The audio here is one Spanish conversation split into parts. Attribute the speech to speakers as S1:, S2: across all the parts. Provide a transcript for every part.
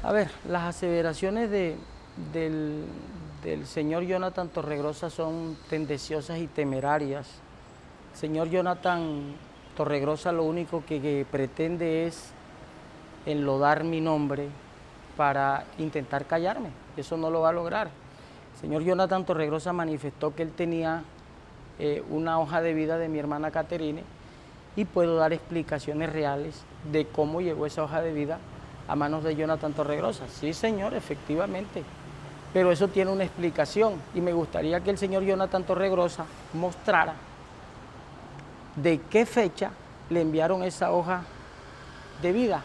S1: A ver, las aseveraciones del, del señor Jonathan Torregrosa son tendenciosas y temerarias. El señor Jonathan Torregrosa lo único que pretende es enlodar mi nombre para intentar callarme. Eso no lo va a lograr. El señor Jonathan Torregrosa manifestó que él tenía una hoja de vida de mi hermana Caterine y puedo dar explicaciones reales de cómo llegó esa hoja de vida a manos de Jonathan Torregrosa. Sí, señor, efectivamente, pero eso tiene una explicación y me gustaría que el señor Jonathan Torregrosa mostrara de qué fecha le enviaron esa hoja de vida.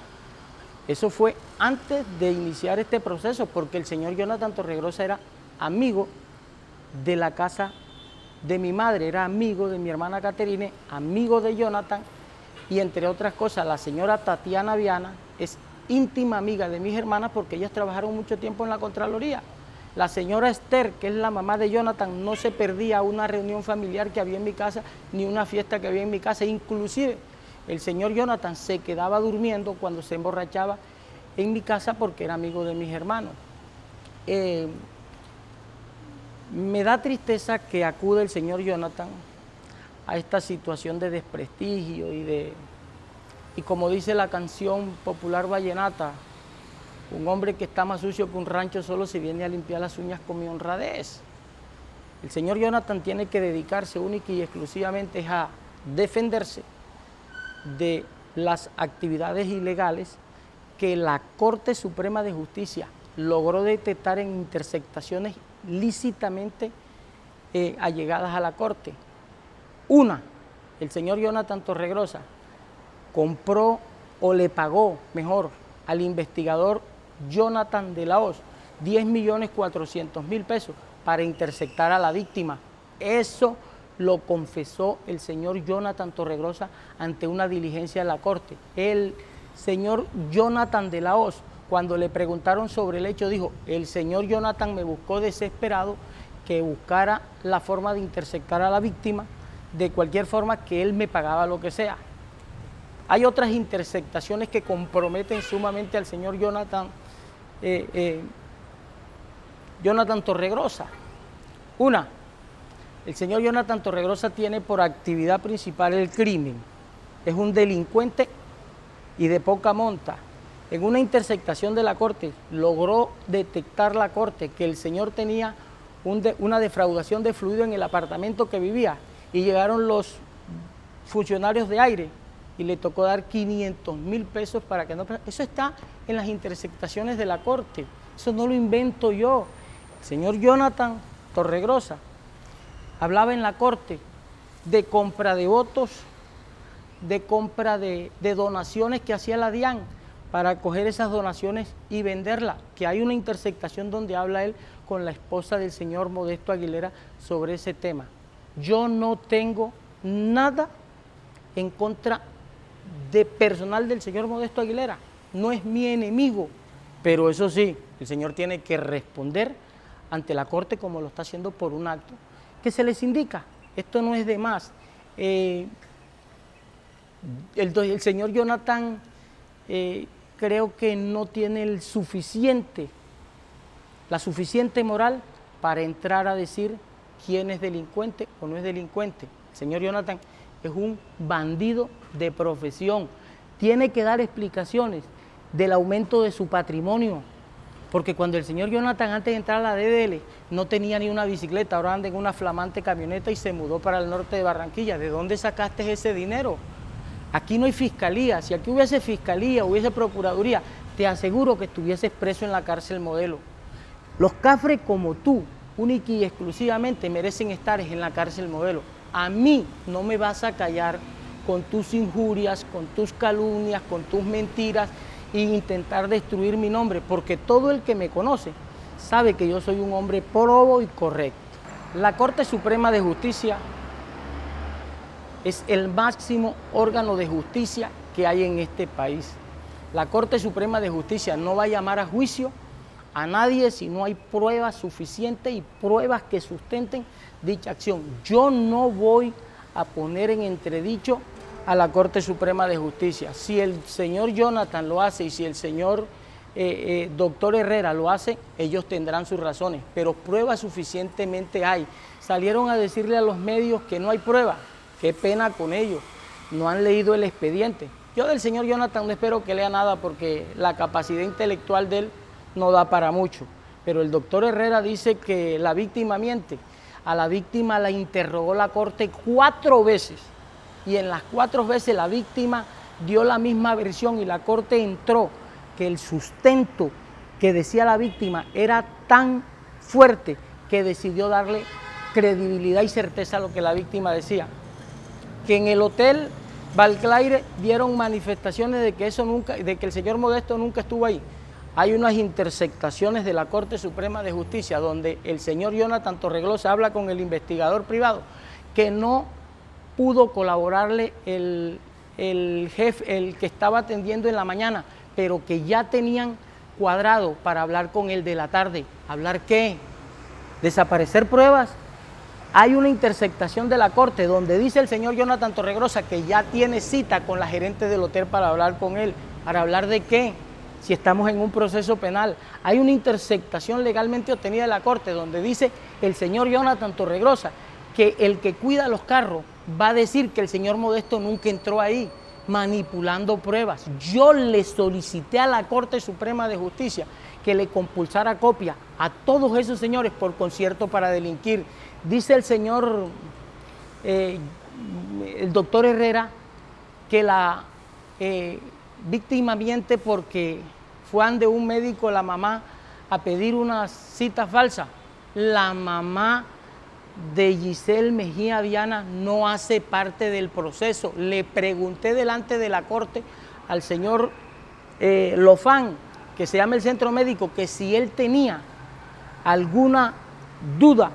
S1: Eso fue antes de iniciar este proceso, porque el señor Jonathan Torregrosa era amigo de la casa de mi madre, era amigo de mi hermana Caterine, amigo de Jonathan, y entre otras cosas, la señora Tatiana Viana es íntima amiga de mis hermanas porque ellas trabajaron mucho tiempo en la Contraloría. La señora Esther, que es la mamá de Jonathan, no se perdía una reunión familiar que había en mi casa, ni una fiesta que había en mi casa. Inclusive, el señor Jonathan se quedaba durmiendo cuando se emborrachaba en mi casa porque era amigo de mis hermanos. Me da tristeza que acude el señor Jonathan a esta situación de desprestigio y como dice la canción popular vallenata, un hombre que está más sucio que un rancho solo se viene a limpiar las uñas con mi honradez. El señor Jonathan tiene que dedicarse única y exclusivamente a defenderse de las actividades ilegales que la Corte Suprema de Justicia logró detectar en interceptaciones lícitamente allegadas a la Corte. Una, el señor Jonathan Torregrosa compró o le pagó, mejor, al investigador Jonathan de la Hoz 10.400.000 pesos para interceptar a la víctima. Eso lo confesó el señor Jonathan Torregrosa ante una diligencia de la Corte. El señor Jonathan de la Hoz, cuando le preguntaron sobre el hecho, dijo, el señor Jonathan me buscó desesperado que buscara la forma de interceptar a la víctima, de cualquier forma que él me pagaba lo que sea. Hay otras interceptaciones que comprometen sumamente al señor Jonathan Torregrosa. Una, el señor Jonathan Torregrosa tiene por actividad principal el crimen. Es un delincuente y de poca monta. En una interceptación de la Corte, logró detectar la Corte que el señor tenía una defraudación de fluido en el apartamento que vivía y llegaron los funcionarios de aire y le tocó dar 500.000 pesos para que no... Eso está en las interceptaciones de la Corte, eso no lo invento yo. El señor Jonathan Torregrosa hablaba en la Corte de compra de votos, de compra de donaciones que hacía la DIAN para coger esas donaciones y venderlas, que hay una interceptación donde habla él con la esposa del señor Modesto Aguilera sobre ese tema. Yo no tengo nada en contra de personal del señor Modesto Aguilera, no es mi enemigo, pero eso sí, el señor tiene que responder ante la Corte como lo está haciendo por un acto que se les indica. Esto no es de más. El señor Jonathan creo que no tiene la suficiente moral para entrar a decir quién es delincuente o no es delincuente. El señor Jonathan es un bandido de profesión. Tiene que dar explicaciones del aumento de su patrimonio, porque cuando el señor Jonathan antes de entrar a la DDL no tenía ni una bicicleta, ahora anda en una flamante camioneta y se mudó para el norte de Barranquilla. ¿De dónde sacaste ese dinero? Aquí no hay fiscalía. Si aquí hubiese fiscalía, hubiese procuraduría, te aseguro que estuvieses preso en la cárcel Modelo. Los cafres como tú, única y exclusivamente, merecen estar en la cárcel Modelo. A mí no me vas a callar con tus injurias, con tus calumnias, con tus mentiras e intentar destruir mi nombre, porque todo el que me conoce sabe que yo soy un hombre probo y correcto. La Corte Suprema de Justicia es el máximo órgano de justicia que hay en este país. La Corte Suprema de Justicia no va a llamar a juicio a nadie si no hay pruebas suficientes y pruebas que sustenten dicha acción. Yo no voy a poner en entredicho a la Corte Suprema de Justicia. Si el señor Jonathan lo hace y si el señor doctor Herrera lo hace, ellos tendrán sus razones, pero pruebas suficientemente hay. Salieron a decirle a los medios que no hay prueba. Qué pena con ellos, no han leído el expediente. Yo del señor Jonathan no espero que lea nada porque la capacidad intelectual de él no da para mucho, pero el doctor Herrera dice que la víctima miente. A la víctima la interrogó la corte 4 veces y en las 4 veces la víctima dio la misma versión y la corte entró que el sustento que decía la víctima era tan fuerte que decidió darle credibilidad y certeza a lo que la víctima decía. Que en el hotel Balclaire dieron manifestaciones de que el señor Modesto nunca estuvo ahí. Hay unas interceptaciones de la Corte Suprema de Justicia donde el señor Jonathan Torregrosa habla con el investigador privado que no pudo colaborarle el jefe, el que estaba atendiendo en la mañana, pero que ya tenían cuadrado para hablar con el de la tarde. ¿Hablar qué? ¿Desaparecer pruebas? Hay una interceptación de la Corte donde dice el señor Jonathan Torregrosa que ya tiene cita con la gerente del hotel para hablar con él. ¿Para hablar de qué? Si estamos en un proceso penal. Hay una interceptación legalmente obtenida de la Corte donde dice el señor Jonathan Torregrosa que el que cuida los carros va a decir que el señor Modesto nunca entró ahí, manipulando pruebas. Yo le solicité a la Corte Suprema de Justicia que le compulsara copia a todos esos señores por concierto para delinquir. Dice el señor, el doctor Herrera, que la víctima miente porque fue ante un médico la mamá a pedir una cita falsa. La mamá de Giselle Mejía Viana no hace parte del proceso. Le pregunté delante de la corte al señor Lofán, que se llama el centro médico, que si él tenía alguna duda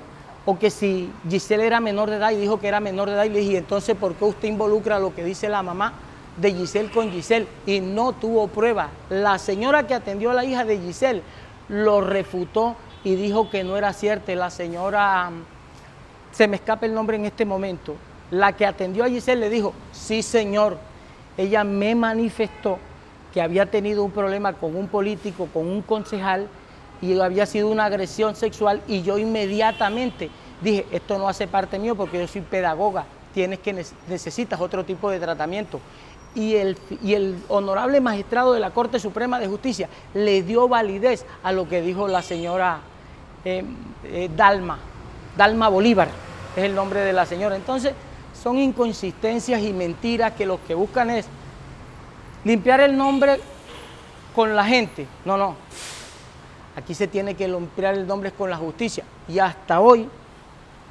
S1: o que si Giselle era menor de edad, y dijo que era menor de edad, y le dije, entonces, ¿por qué usted involucra lo que dice la mamá de Giselle con Giselle? Y no tuvo prueba. La señora que atendió a la hija de Giselle lo refutó y dijo que no era cierto. La señora, se me escapa el nombre en este momento, la que atendió a Giselle le dijo, sí señor, ella me manifestó que había tenido un problema con un político, con un concejal, y había sido una agresión sexual, y yo inmediatamente dije, esto no hace parte mío porque yo soy pedagoga, necesitas otro tipo de tratamiento. Y el honorable magistrado de la Corte Suprema de Justicia le dio validez a lo que dijo la señora Dalma Bolívar, es el nombre de la señora. Entonces, son inconsistencias y mentiras que los que buscan es limpiar el nombre con la gente. No, no. Aquí se tiene que limpiar el nombre con la justicia. Y hasta hoy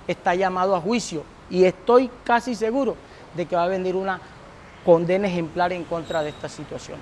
S1: está llamado a juicio. Y estoy casi seguro de que va a venir una condena ejemplar en contra de esta situación.